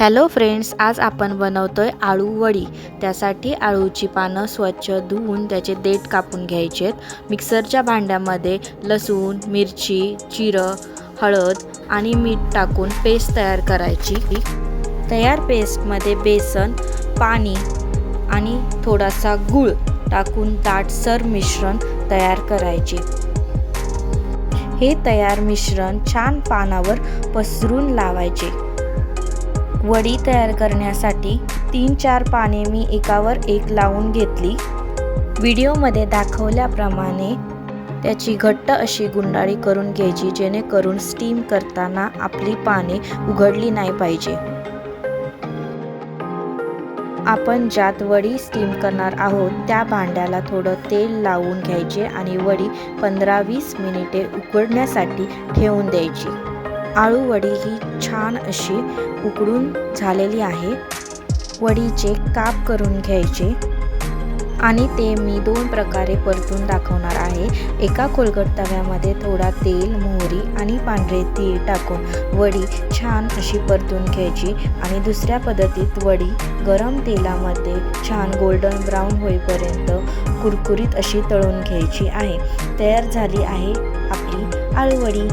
Hello friends, आज आपण बनवतोय आळू वडी। त्यासाठी आळूची पानं स्वच्छ धुवून त्याचे देठ कापून घ्यायचेत। मिक्सरच्या भांड्यामध्ये लसूण, मिरची, जिरं, हळद आणि मीठ टाकून पेस्ट तयार करायची। तयार पेस्टमध्ये बेसन, पाणी आणि थोडासा गूळ टाकून दाटसर मिश्रण तयार करायचे। हे तयार मिश्रण छान पानावर पसरून लावायचे। वडी तयार करण्यासाठी 3-4 पाने मी एकावर एक लावून घेतली। व्हिडिओमध्ये दाखवल्याप्रमाणे त्याची घट्ट अशी गुंडाळी करून घ्यायची, जेणेकरून स्टीम करताना आपली पाने उघडली नाही पाहिजे। आपण ज्यात वडी स्टीम करणार आहोत त्या भांड्याला थोडं तेल लावून घ्यायचे आणि वडी 15-20 मिनिटे उकडण्यासाठी ठेवून द्यायची। आळू वडी ही छान अशी उकडून झालेली आहे। वडीचे काप करून घ्यायचे आणि ते मी 2 प्रकारे परतून दाखवणार आहे। एका खोलगट तव्यामध्ये थोडा तेल, मोहरी आणि पांढरे तीळ टाकून वडी छान अशी परतून घ्यायची आणि दुसऱ्या पद्धतीत वडी गरम तेलामध्ये छान गोल्डन ब्राऊन होईपर्यंत कुरकुरीत अशी तळून घ्यायची आहे। तयार झाली आहे आपली आळू वडी।